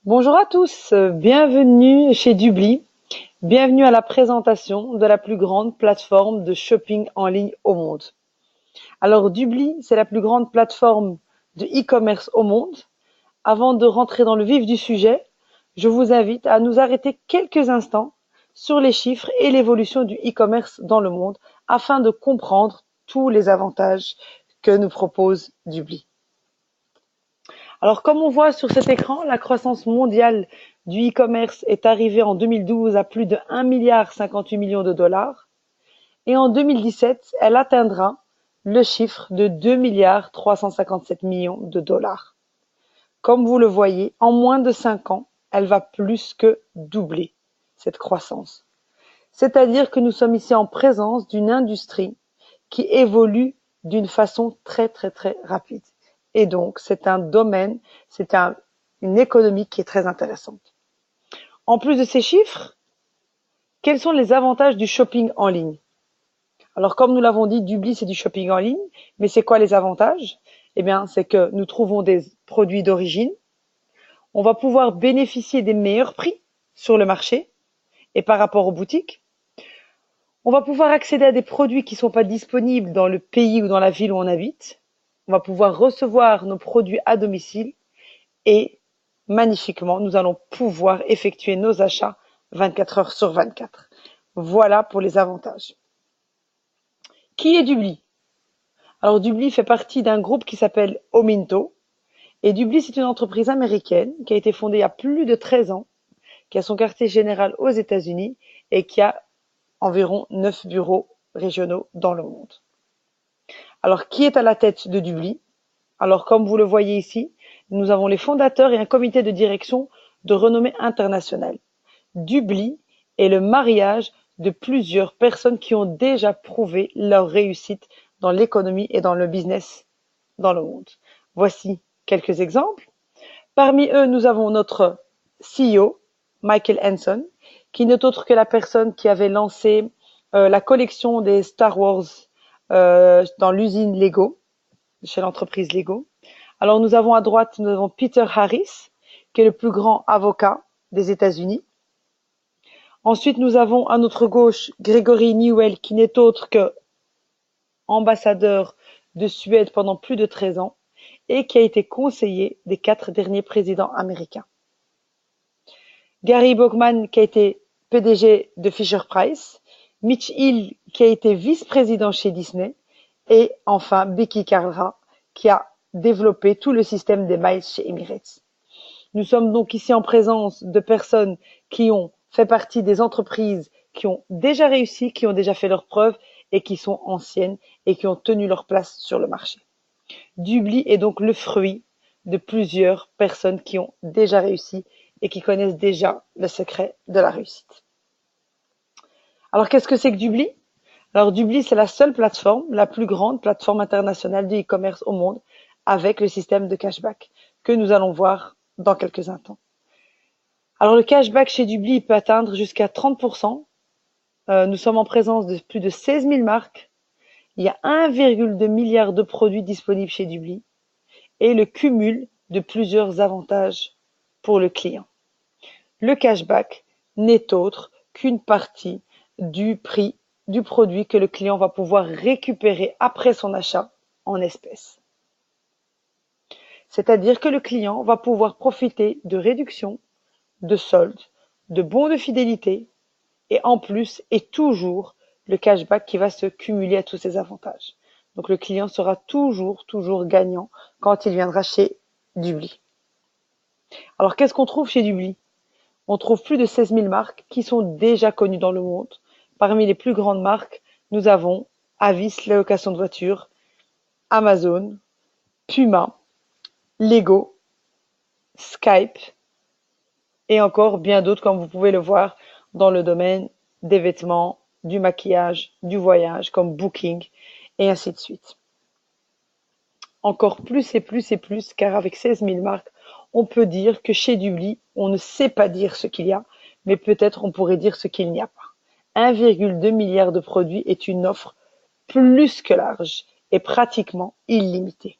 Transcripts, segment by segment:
Bonjour à tous, bienvenue chez Dubly, bienvenue à la présentation de la plus grande plateforme de shopping en ligne au monde. Alors Dubly, c'est la plus grande plateforme de e-commerce au monde. Avant de rentrer dans le vif du sujet, je vous invite à nous arrêter quelques instants sur les chiffres et l'évolution du e-commerce dans le monde afin de comprendre tous les avantages que nous propose Dubly. Alors, comme on voit sur cet écran, la croissance mondiale du e-commerce est arrivée en 2012 à plus de 1,58 milliard de dollars et en 2017, elle atteindra le chiffre de 2,357 milliards de dollars. Comme vous le voyez, en moins de 5 ans, elle va plus que doubler cette croissance. C'est-à-dire que nous sommes ici en présence d'une industrie qui évolue d'une façon très très très rapide. Et donc, c'est un domaine, une économie qui est très intéressante. En plus de ces chiffres, quels sont les avantages du shopping en ligne? Alors, comme nous l'avons dit, Dubly, c'est du shopping en ligne, mais c'est quoi les avantages? Eh bien, c'est que nous trouvons des produits d'origine, on va pouvoir bénéficier des meilleurs prix sur le marché et par rapport aux boutiques. On va pouvoir accéder à des produits qui ne sont pas disponibles dans le pays ou dans la ville où on habite. On va pouvoir recevoir nos produits à domicile et magnifiquement, nous allons pouvoir effectuer nos achats 24 heures sur 24. Voilà pour les avantages. Qui est Dubly? Alors Dubly fait partie d'un groupe qui s'appelle Ominto. Et Dubly, c'est une entreprise américaine qui a été fondée il y a plus de 13 ans, qui a son quartier général aux États-Unis et qui a environ 9 bureaux régionaux dans le monde. Alors, qui est à la tête de Dubly? Alors, comme vous le voyez ici, nous avons les fondateurs et un comité de direction de renommée internationale. Dubly est le mariage de plusieurs personnes qui ont déjà prouvé leur réussite dans l'économie et dans le business dans le monde. Voici quelques exemples. Parmi eux, nous avons notre CEO, Michael Hanson, qui n'est autre que la personne qui avait lancé la collection des Star Wars dans l'usine Lego, chez l'entreprise Lego. Alors nous avons à droite, nous avons Peter Harris, qui est le plus grand avocat des États-Unis. Ensuite, nous avons à notre gauche Gregory Newell, qui n'est autre que ambassadeur de Suède pendant plus de 13 ans et qui a été conseiller des 4 derniers présidents américains. Gary Bachman, qui a été PDG de Fisher-Price, Mitch Hill, qui a été vice-président chez Disney, et enfin Becky Carlra, qui a développé tout le système des miles chez Emirates. Nous sommes donc ici en présence de personnes qui ont fait partie des entreprises qui ont déjà réussi, qui ont déjà fait leurs preuves et qui sont anciennes et qui ont tenu leur place sur le marché. Dubly est donc le fruit de plusieurs personnes qui ont déjà réussi et qui connaissent déjà le secret de la réussite. Alors, qu'est-ce que c'est que Dubly? Alors, Dubly, c'est la seule plateforme, la plus grande plateforme internationale de e-commerce au monde avec le système de cashback que nous allons voir dans quelques instants. Alors, le cashback chez Dubly peut atteindre jusqu'à 30%. Nous sommes en présence de plus de 16 000 marques. Il y a 1,2 milliard de produits disponibles chez Dubly et le cumul de plusieurs avantages pour le client. Le cashback n'est autre qu'une partie du prix du produit que le client va pouvoir récupérer après son achat en espèces. C'est-à-dire que le client va pouvoir profiter de réductions, de soldes, de bons de fidélité et en plus et toujours le cashback qui va se cumuler à tous ces avantages. Donc le client sera toujours gagnant quand il viendra chez Dubly. Alors qu'est-ce qu'on trouve chez Dubly? On trouve plus de 16 000 marques qui sont déjà connues dans le monde. Parmi les plus grandes marques, nous avons Avis, la location de voitures, Amazon, Puma, Lego, Skype et encore bien d'autres comme vous pouvez le voir dans le domaine des vêtements, du maquillage, du voyage comme Booking et ainsi de suite. Encore plus et plus et plus car avec 16 000 marques, on peut dire que chez Dubly, on ne sait pas dire ce qu'il y a, mais peut-être on pourrait dire ce qu'il n'y a pas. 1,2 milliard de produits est une offre plus que large et pratiquement illimitée.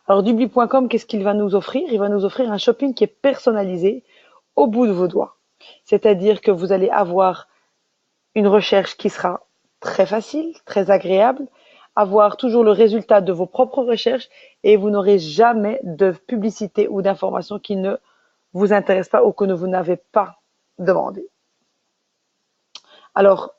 Alors Dubli.com, qu'est-ce qu'il va nous offrir? Il va nous offrir un shopping qui est personnalisé au bout de vos doigts. C'est-à-dire que vous allez avoir une recherche qui sera très facile, très agréable, avoir toujours le résultat de vos propres recherches et vous n'aurez jamais de publicité ou d'informations qui ne vous intéressent pas ou que vous n'avez pas demandé. Alors,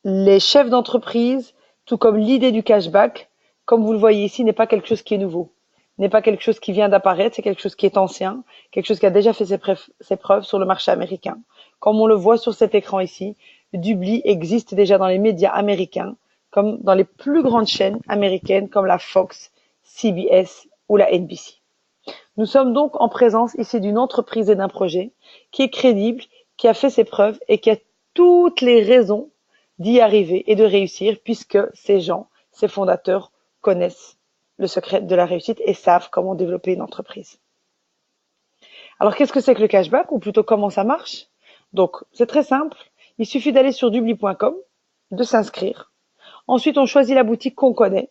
les chefs d'entreprise, tout comme l'idée du cashback, comme vous le voyez ici, n'est pas quelque chose qui est nouveau, n'est pas quelque chose qui vient d'apparaître, c'est quelque chose qui est ancien, quelque chose qui a déjà fait ses preuves sur le marché américain. Comme on le voit sur cet écran ici, Dubli existe déjà dans les médias américains, comme dans les plus grandes chaînes américaines comme la Fox, CBS ou la NBC. Nous sommes donc en présence ici d'une entreprise et d'un projet qui est crédible, qui a fait ses preuves et qui a toutes les raisons d'y arriver et de réussir puisque ces gens, ces fondateurs connaissent le secret de la réussite et savent comment développer une entreprise. Alors qu'est-ce que c'est que le cashback ou plutôt comment ça marche? Donc c'est très simple, il suffit d'aller sur dubli.com, de s'inscrire. Ensuite on choisit la boutique qu'on connaît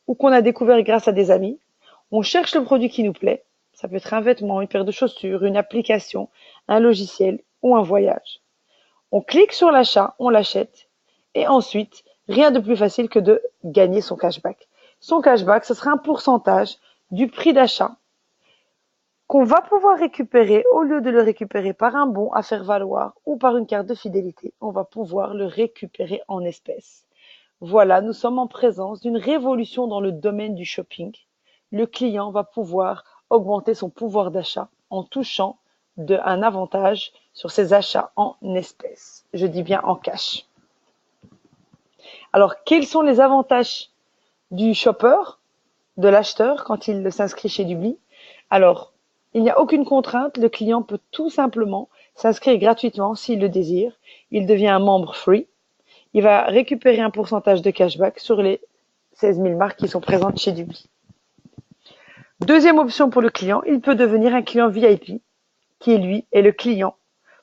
ou qu'on a découvert grâce à des amis. On cherche le produit qui nous plaît. Ça peut être un vêtement, une paire de chaussures, une application, un logiciel ou un voyage. On clique sur l'achat, on l'achète et ensuite, rien de plus facile que de gagner son cashback. Son cashback, ce sera un pourcentage du prix d'achat qu'on va pouvoir récupérer au lieu de le récupérer par un bon à faire valoir ou par une carte de fidélité. On va pouvoir le récupérer en espèces. Voilà, nous sommes en présence d'une révolution dans le domaine du shopping. Le client va pouvoir augmenter son pouvoir d'achat en touchant un avantage sur ses achats en espèces. Je dis bien en cash. Alors, quels sont les avantages du shopper, de l'acheteur, quand il s'inscrit chez Dubli? Alors, il n'y a aucune contrainte. Le client peut tout simplement s'inscrire gratuitement s'il le désire. Il devient un membre free. Il va récupérer un pourcentage de cashback sur les 16 000 marques qui sont présentes chez Dubli. Deuxième option pour le client, il peut devenir un client VIP, qui lui est le client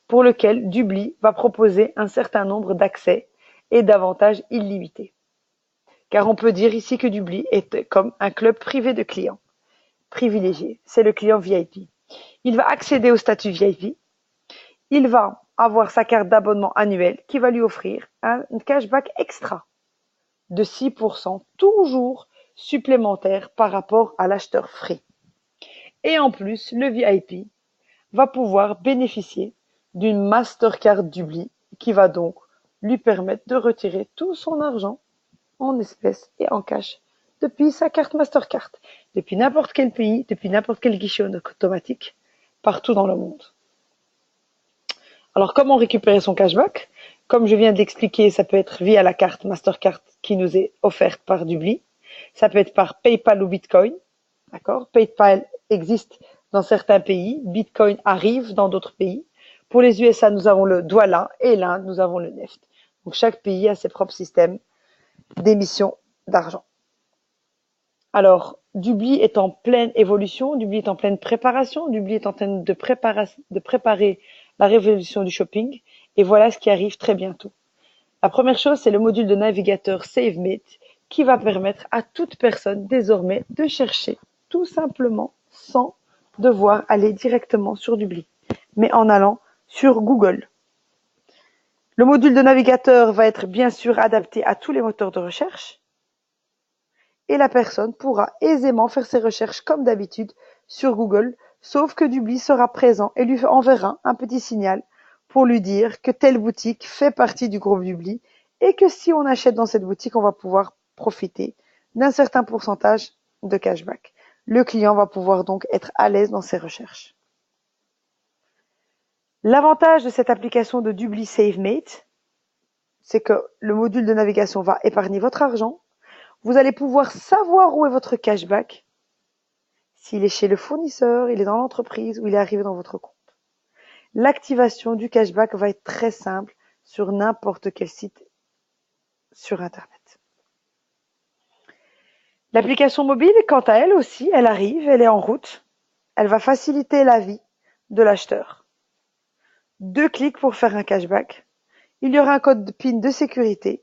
pour lequel Dubli va proposer un certain nombre d'accès et d'avantages illimités. Car on peut dire ici que Dubli est comme un club privé de clients privilégiés. C'est le client VIP. Il va accéder au statut VIP. Il va avoir sa carte d'abonnement annuelle qui va lui offrir un cashback extra de 6%, toujours supplémentaire par rapport à l'acheteur free. Et en plus, le VIP va pouvoir bénéficier d'une Mastercard Dubli qui va donc lui permettre de retirer tout son argent en espèces et en cash depuis sa carte Mastercard, depuis n'importe quel pays, depuis n'importe quel guichet automatique, partout dans le monde. Alors comment récupérer son cashback? Comme je viens de l'expliquer, ça peut être via la carte Mastercard qui nous est offerte par Dubli. Ça peut être par PayPal ou Bitcoin. D'accord? PayPal existe dans certains pays, Bitcoin arrive dans d'autres pays. Pour les USA, nous avons le Douala et l'Inde, nous avons le NEFT. Donc chaque pays a ses propres systèmes d'émission d'argent. Alors, Dubli est en pleine évolution, Dubli est en pleine préparation, Dubli est en train de préparer la révolution du shopping et voilà ce qui arrive très bientôt. La première chose, c'est le module de navigateur SaveMate qui va permettre à toute personne désormais de chercher tout simplement sans devoir aller directement sur Dubli, mais en allant sur Google. Le module de navigateur va être bien sûr adapté à tous les moteurs de recherche et la personne pourra aisément faire ses recherches comme d'habitude sur Google, sauf que Dubli sera présent et lui enverra un petit signal pour lui dire que telle boutique fait partie du groupe Dubli et que si on achète dans cette boutique, on va pouvoir profiter d'un certain pourcentage de cashback. Le client va pouvoir donc être à l'aise dans ses recherches. L'avantage de cette application de Dubli SaveMate, c'est que le module de navigation va épargner votre argent. Vous allez pouvoir savoir où est votre cashback, s'il est chez le fournisseur, il est dans l'entreprise ou il est arrivé dans votre compte. L'activation du cashback va être très simple sur n'importe quel site sur Internet. L'application mobile, quant à elle aussi, elle arrive, elle est en route. Elle va faciliter la vie de l'acheteur. 2 clics pour faire un cashback. Il y aura un code PIN de sécurité.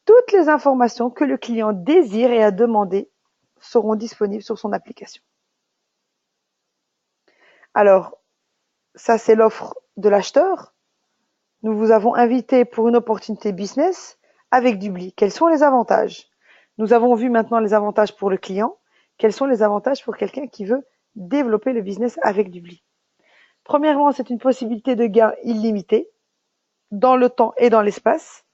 Toutes les informations que le client désire et a demandé seront disponibles sur son application. Alors, ça c'est l'offre de l'acheteur. Nous vous avons invité pour une opportunité business avec Dubly. Quels sont les avantages? Nous avons vu maintenant les avantages pour le client. Quels sont les avantages pour quelqu'un qui veut développer le business avec Dubly? Premièrement, c'est une possibilité de gain illimité dans le temps et dans l'espace.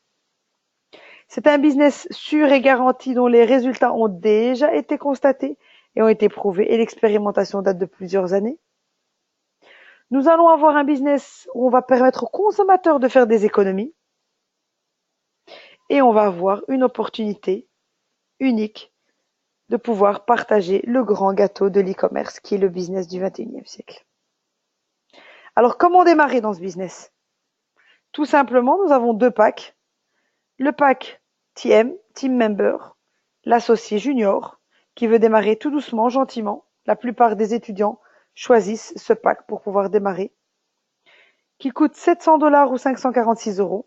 C'est un business sûr et garanti dont les résultats ont déjà été constatés et ont été prouvés et l'expérimentation date de plusieurs années. Nous allons avoir un business où on va permettre aux consommateurs de faire des économies et on va avoir une opportunité unique de pouvoir partager le grand gâteau de l'e-commerce qui est le business du 21e siècle. Alors, comment démarrer dans ce business? Tout simplement, nous avons deux packs. Le pack TM, Team Member, l'associé junior, qui veut démarrer tout doucement, gentiment. La plupart des étudiants choisissent ce pack pour pouvoir démarrer, qui coûte 700 $ ou 546 €.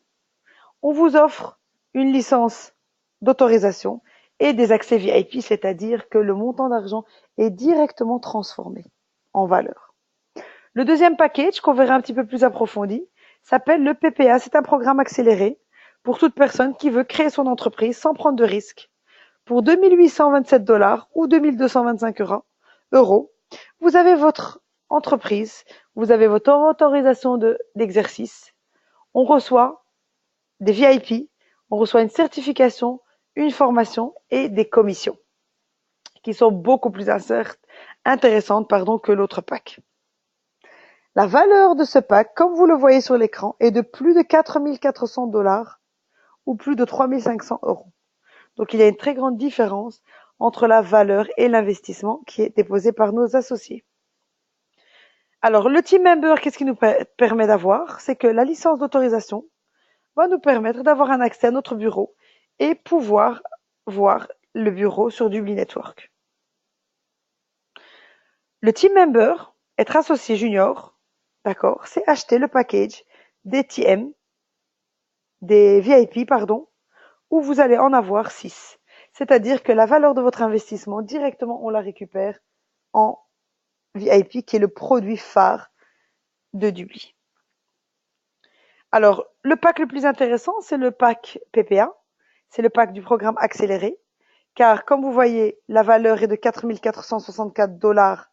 On vous offre une licence d'autorisation et des accès VIP, c'est-à-dire que le montant d'argent est directement transformé en valeur. Le deuxième package, qu'on verra un petit peu plus approfondi, s'appelle le PPA. C'est un programme accéléré pour toute personne qui veut créer son entreprise sans prendre de risques. Pour 2 827 $ ou 2 225 €, vous avez votre entreprise, vous avez votre autorisation d'exercice, on reçoit des VIP, on reçoit une certification, une formation et des commissions qui sont beaucoup plus intéressantes que l'autre pack. La valeur de ce pack, comme vous le voyez sur l'écran, est de plus de 4 400 $ ou plus de 3 500 €. Donc il y a une très grande différence entre la valeur et l'investissement qui est déposé par nos associés. Alors le Team Member, qu'est-ce qui nous permet d'avoir? C'est que la licence d'autorisation va nous permettre d'avoir un accès à notre bureau et pouvoir voir le bureau sur Dubly Network. Le Team Member, être associé junior, d'accord, c'est acheter le package des TM, des VIP, pardon, où vous allez en avoir 6. C'est-à-dire que la valeur de votre investissement, directement, on la récupère en VIP, qui est le produit phare de Dubly. Alors, le pack le plus intéressant, c'est le pack PPA. C'est le pack du programme accéléré. Car, comme vous voyez, la valeur est de 4 464 $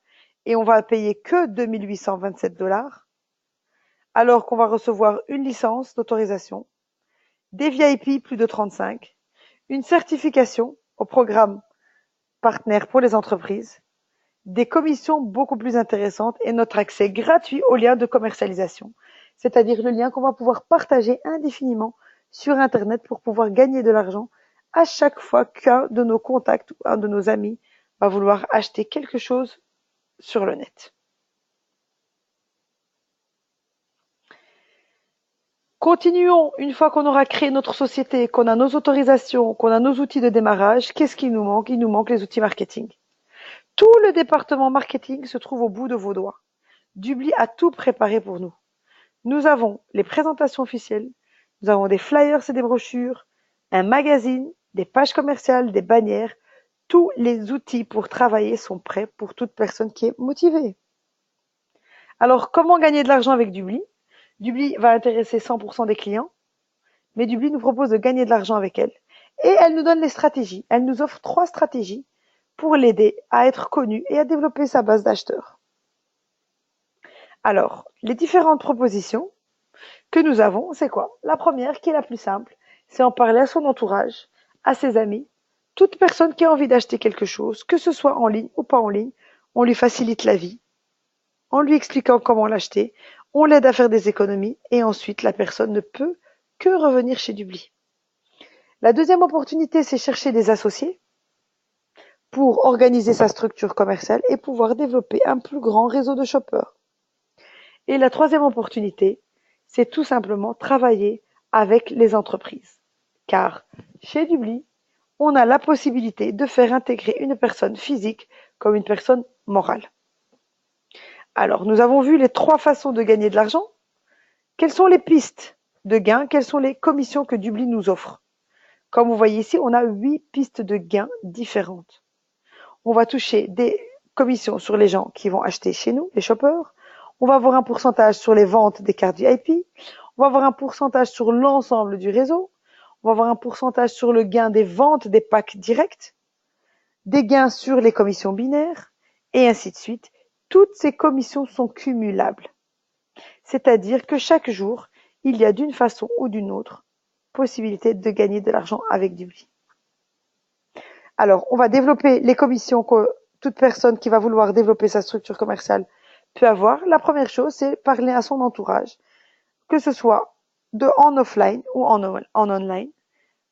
et on va payer que 2 827 $. Alors qu'on va recevoir une licence d'autorisation, des VIP plus de 35, une certification au programme partenaire pour les entreprises, des commissions beaucoup plus intéressantes et notre accès gratuit au lien de commercialisation, c'est-à-dire le lien qu'on va pouvoir partager indéfiniment sur Internet pour pouvoir gagner de l'argent à chaque fois qu'un de nos contacts ou un de nos amis va vouloir acheter quelque chose sur le net. Continuons, une fois qu'on aura créé notre société, qu'on a nos autorisations, qu'on a nos outils de démarrage, qu'est-ce qui nous manque? Il nous manque les outils marketing. Tout le département marketing se trouve au bout de vos doigts. Dubly a tout préparé pour nous. Nous avons les présentations officielles, nous avons des flyers et des brochures, un magazine, des pages commerciales, des bannières. Tous les outils pour travailler sont prêts pour toute personne qui est motivée. Alors, comment gagner de l'argent avec Dubly? Dubly va intéresser 100% des clients, mais Dubly nous propose de gagner de l'argent avec elle. Et elle nous donne les stratégies. Elle nous offre 3 stratégies pour l'aider à être connu et à développer sa base d'acheteurs. Alors, les différentes propositions que nous avons, c'est quoi? La première, qui est la plus simple, c'est en parler à son entourage, à ses amis, toute personne qui a envie d'acheter quelque chose, que ce soit en ligne ou pas en ligne, on lui facilite la vie, en lui expliquant comment l'acheter, on l'aide à faire des économies et ensuite la personne ne peut que revenir chez Dubly. La deuxième opportunité, c'est chercher des associés pour organiser sa structure commerciale et pouvoir développer un plus grand réseau de shoppers. Et la troisième opportunité, c'est tout simplement travailler avec les entreprises. Car chez Dubly, on a la possibilité de faire intégrer une personne physique comme une personne morale. Alors, nous avons vu les 3 façons de gagner de l'argent. Quelles sont les pistes de gains? Quelles sont les commissions que Dubly nous offre? Comme vous voyez ici, on a 8 pistes de gains différentes. On va toucher des commissions sur les gens qui vont acheter chez nous, les shoppers. On va avoir un pourcentage sur les ventes des cartes VIP. On va avoir un pourcentage sur l'ensemble du réseau. On va avoir un pourcentage sur le gain des ventes des packs directs, des gains sur les commissions binaires, et ainsi de suite. Toutes ces commissions sont cumulables. C'est-à-dire que chaque jour, il y a d'une façon ou d'une autre possibilité de gagner de l'argent avec Dubly. Alors, on va développer les commissions que toute personne qui va vouloir développer sa structure commerciale peut avoir. La première chose, c'est parler à son entourage, que ce soit en offline ou en online.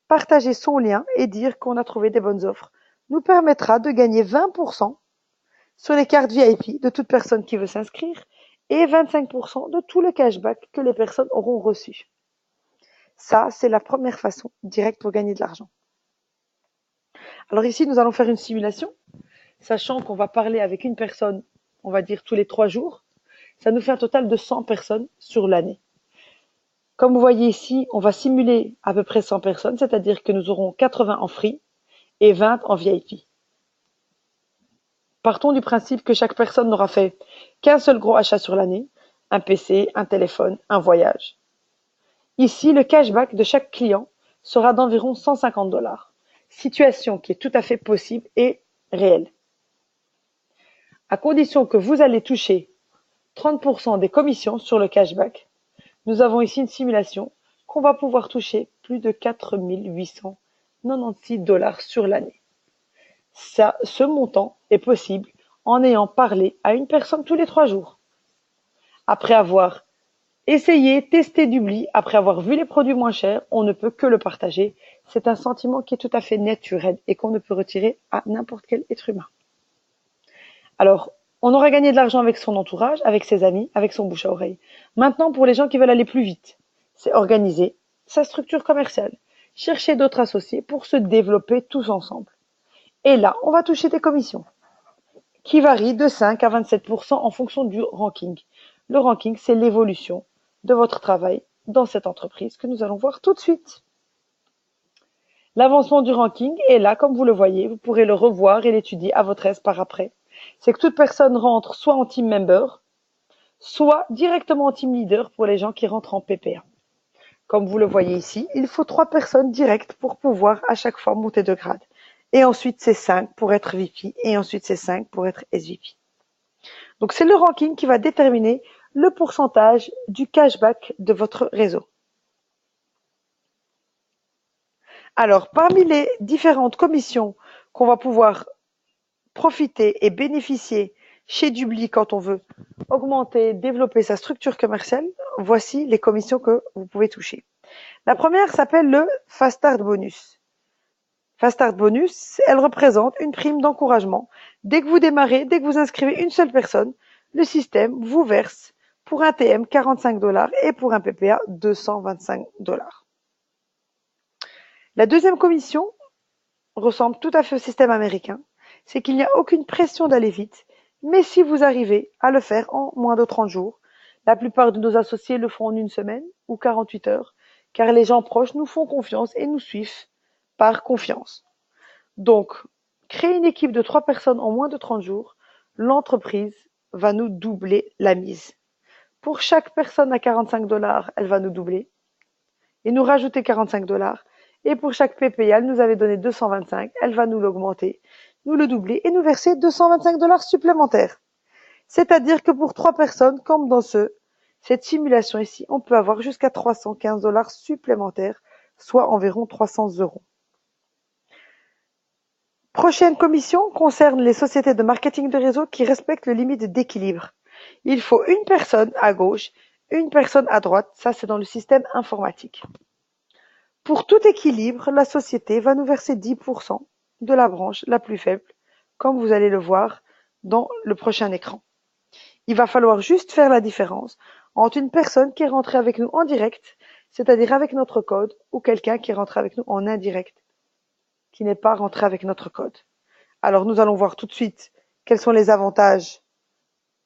Partager son lien et dire qu'on a trouvé des bonnes offres nous permettra de gagner 20% sur les cartes VIP de toute personne qui veut s'inscrire et 25% de tout le cashback que les personnes auront reçu. Ça, c'est la première façon directe pour gagner de l'argent. Alors ici, nous allons faire une simulation, sachant qu'on va parler avec une personne, on va dire tous les 3 jours. Ça nous fait un total de 100 personnes sur l'année. Comme vous voyez ici, on va simuler à peu près 100 personnes, c'est-à-dire que nous aurons 80 en free et 20 en VIP. Partons du principe que chaque personne n'aura fait qu'un seul gros achat sur l'année, un PC, un téléphone, un voyage. Ici, le cashback de chaque client sera d'environ 150 $, situation qui est tout à fait possible et réelle. À condition que vous allez toucher 30% des commissions sur le cashback, nous avons ici une simulation qu'on va pouvoir toucher plus de 4 896 $ sur l'année. Ce montant est possible en ayant parlé à une personne tous les 3 jours. Après avoir essayé, testé Dubly, après avoir vu les produits moins chers, on ne peut que le partager. C'est un sentiment qui est tout à fait naturel et qu'on ne peut retirer à n'importe quel être humain. Alors, on aura gagné de l'argent avec son entourage, avec ses amis, avec son bouche à oreille. Maintenant, pour les gens qui veulent aller plus vite, c'est organiser sa structure commerciale, chercher d'autres associés pour se développer tous ensemble. Et là, on va toucher des commissions qui varient de 5 à 27% en fonction du ranking. Le ranking, c'est l'évolution de votre travail dans cette entreprise que nous allons voir tout de suite. L'avancement du ranking est là, comme vous le voyez, vous pourrez le revoir et l'étudier à votre aise par après. C'est que toute personne rentre soit en team member, soit directement en team leader pour les gens qui rentrent en PPA. Comme vous le voyez ici, il faut 3 personnes directes pour pouvoir à chaque fois monter de grade. Et ensuite, c'est 5 pour être VP, et ensuite, c'est 5 pour être SVP. Donc, c'est le ranking qui va déterminer le pourcentage du cashback de votre réseau. Alors, parmi les différentes commissions qu'on va pouvoir profiter et bénéficier chez Dubly quand on veut augmenter, développer sa structure commerciale, voici les commissions que vous pouvez toucher. La première s'appelle le Fast Start Bonus. Fast Start Bonus, elle représente une prime d'encouragement. Dès que vous démarrez, dès que vous inscrivez une seule personne, le système vous verse pour un TM 45 $ et pour un PPA 225 $. La deuxième commission ressemble tout à fait au système américain, c'est qu'il n'y a aucune pression d'aller vite, mais si vous arrivez à le faire en moins de 30 jours, la plupart de nos associés le font en 1 semaine ou 48 heures, car les gens proches nous font confiance et nous suivent par confiance. Donc, créer une équipe de 3 personnes en moins de 30 jours, l'entreprise va nous doubler la mise. Pour chaque personne à 45 $, elle va nous doubler et nous rajouter 45 $. Et pour chaque PPA, elle nous avait donné 225, elle va nous l'augmenter, nous le doubler et nous verser 225 $ supplémentaires. C'est-à-dire que pour 3 personnes, comme dans cette simulation ici, on peut avoir jusqu'à 315 $ supplémentaires, soit environ 300 €. Prochaine commission concerne les sociétés de marketing de réseau qui respectent le limite d'équilibre. Il faut une personne à gauche, une personne à droite, ça c'est dans le système informatique. Pour tout équilibre, la société va nous verser 10% de la branche la plus faible, comme vous allez le voir dans le prochain écran. Il va falloir juste faire la différence entre une personne qui est rentrée avec nous en direct, c'est-à-dire avec notre code, ou quelqu'un qui est rentré avec nous en indirect, qui n'est pas rentré avec notre code. Alors nous allons voir tout de suite quels sont les avantages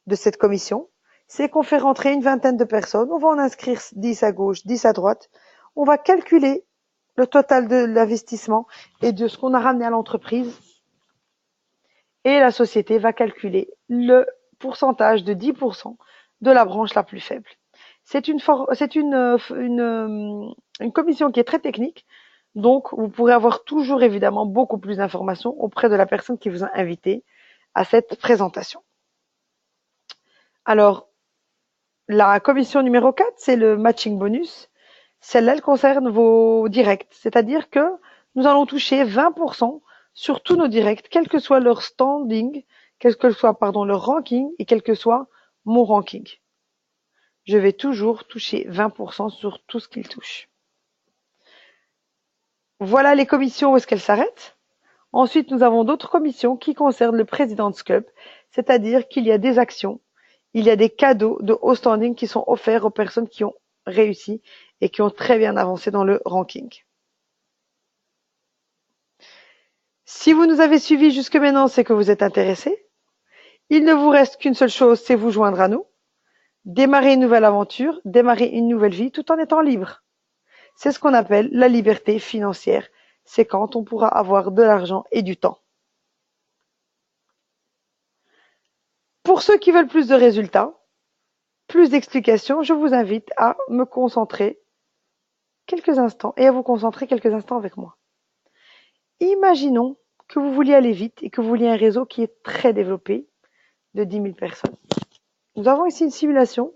de cette commission. C'est qu'on fait rentrer une vingtaine de personnes, on va en inscrire 10 à gauche, 10 à droite, on va calculer le total de l'investissement et de ce qu'on a ramené à l'entreprise. et la société va calculer le pourcentage de 10% de la branche la plus faible. C'est une commission qui est très technique, donc vous pourrez avoir toujours évidemment beaucoup plus d'informations auprès de la personne qui vous a invité à cette présentation. Alors, la commission numéro 4, c'est le matching bonus. Celle-là, elle concerne vos directs, c'est-à-dire que nous allons toucher 20% sur tous nos directs, quel que soit leur standing, quel que soit leur ranking et quel que soit mon ranking. Je vais toujours toucher 20% sur tout ce qu'ils touchent. Voilà les commissions où est-ce qu'elles s'arrêtent. Ensuite, nous avons d'autres commissions qui concernent le President's Club, c'est-à-dire qu'il y a des actions, il y a des cadeaux de haut standing qui sont offerts aux personnes qui ont réussi et qui ont très bien avancé dans le ranking. Si vous nous avez suivis jusque maintenant, c'est que vous êtes intéressé. Il ne vous reste qu'une seule chose, c'est vous joindre à nous, démarrer une nouvelle aventure, démarrer une nouvelle vie tout en étant libre. C'est ce qu'on appelle la liberté financière. C'est quand on pourra avoir de l'argent et du temps. Pour ceux qui veulent plus de résultats, plus d'explications, je vous invite à me concentrer quelques instants et à vous concentrer quelques instants avec moi. Imaginons que vous vouliez aller vite et que vous vouliez un réseau qui est très développé de 10 000 personnes. Nous avons ici une simulation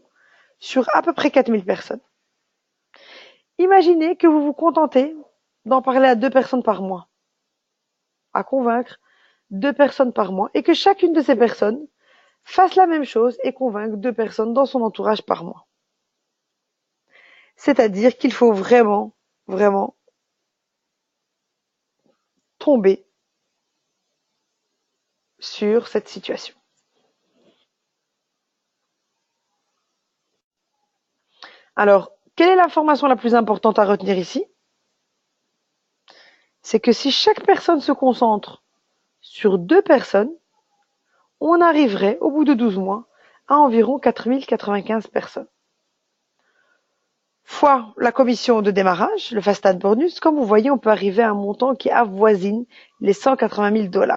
sur à peu près 4 000 personnes. Imaginez que vous vous contentez d'en parler à 2 personnes par mois, à convaincre 2 personnes par mois et que chacune de ces personnes fasse la même chose et convainque 2 personnes dans son entourage par mois. C'est-à-dire qu'il faut vraiment tomber sur cette situation. Alors, quelle est l'information la plus importante à retenir ici? C'est que si chaque personne se concentre sur 2 personnes, on arriverait, au bout de 12 mois, à environ 4095 personnes. Fois la commission de démarrage, le Fast Ad Bonus, comme vous voyez, on peut arriver à un montant qui avoisine les 180 000 $.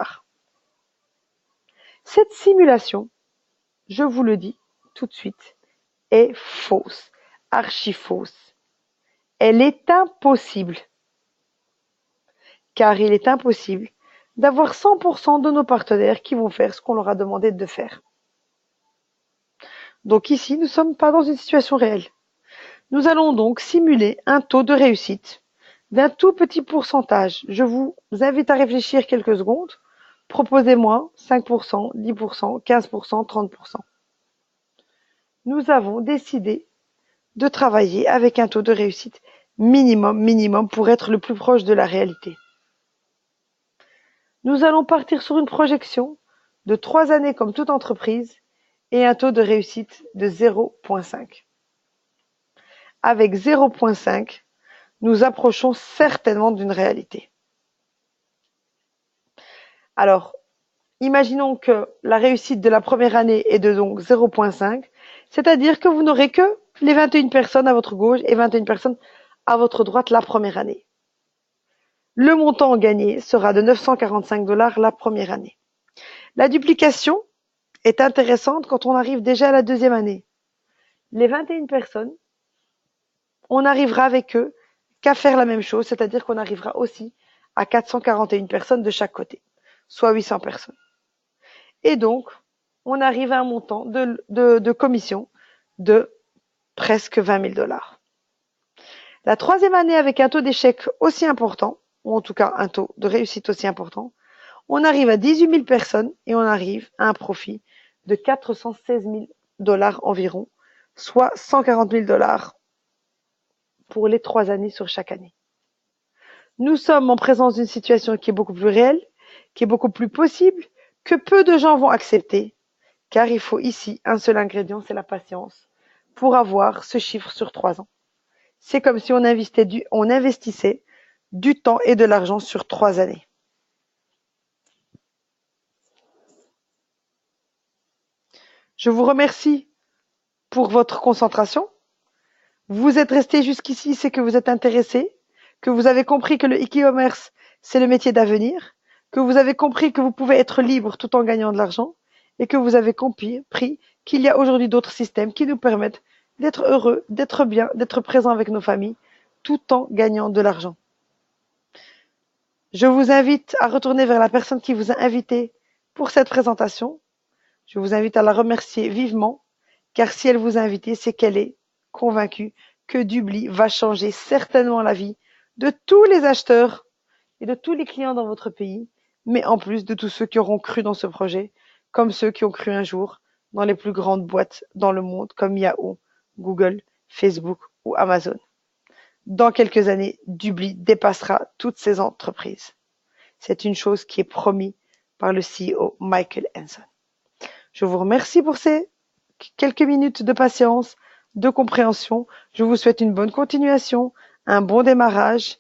Cette simulation, je vous le dis tout de suite, est fausse, archi fausse. Elle est impossible, car il est impossible d'avoir 100% de nos partenaires qui vont faire ce qu'on leur a demandé de faire. Donc ici, nous ne sommes pas dans une situation réelle. Nous allons donc simuler un taux de réussite d'un tout petit pourcentage. Je vous invite à réfléchir quelques secondes. Proposez-moi 5%, 10%, 15%, 30%. Nous avons décidé de travailler avec un taux de réussite minimum pour être le plus proche de la réalité. Nous allons partir sur une projection de 3 années comme toute entreprise et un taux de réussite de 0,5. Avec 0,5, nous approchons certainement d'une réalité. Alors, imaginons que la réussite de la première année est de donc 0,5, c'est-à-dire que vous n'aurez que les 21 personnes à votre gauche et 21 personnes à votre droite la première année. Le montant gagné sera de 945 $ la première année. La duplication est intéressante quand on arrive déjà à la deuxième année. Les 21 personnes, on arrivera avec eux qu'à faire la même chose, c'est-à-dire qu'on arrivera aussi à 441 personnes de chaque côté, soit 800 personnes. Et donc, on arrive à un montant de commission de presque 20 000 $. La troisième année, avec un taux d'échec aussi important, ou en tout cas un taux de réussite aussi important, on arrive à 18 000 personnes et on arrive à un profit de 416 000 $ environ, soit 140 000 $ pour les 3 années sur chaque année. Nous sommes en présence d'une situation qui est beaucoup plus réelle, qui est beaucoup plus possible, que peu de gens vont accepter, car il faut ici un seul ingrédient, c'est la patience, pour avoir ce chiffre sur 3 ans. C'est comme si on investissait du temps et de l'argent sur 3 années. Je vous remercie pour votre concentration. Vous êtes resté jusqu'ici, c'est que vous êtes intéressé, que vous avez compris que le e-commerce, c'est le métier d'avenir. que vous avez compris que vous pouvez être libre tout en gagnant de l'argent et que vous avez compris qu'il y a aujourd'hui d'autres systèmes qui nous permettent d'être heureux, d'être bien, d'être présent avec nos familles tout en gagnant de l'argent. Je vous invite à retourner vers la personne qui vous a invité pour cette présentation. Je vous invite à la remercier vivement, car si elle vous a invité, c'est qu'elle est convaincue que Dubly va changer certainement la vie de tous les acheteurs et de tous les clients dans votre pays, mais en plus de tous ceux qui auront cru dans ce projet, comme ceux qui ont cru un jour dans les plus grandes boîtes dans le monde, comme Yahoo, Google, Facebook ou Amazon. Dans quelques années, Dubly dépassera toutes ces entreprises. C'est une chose qui est promise par le CEO Michael Henson. Je vous remercie pour ces quelques minutes de patience, de compréhension. Je vous souhaite une bonne continuation, un bon démarrage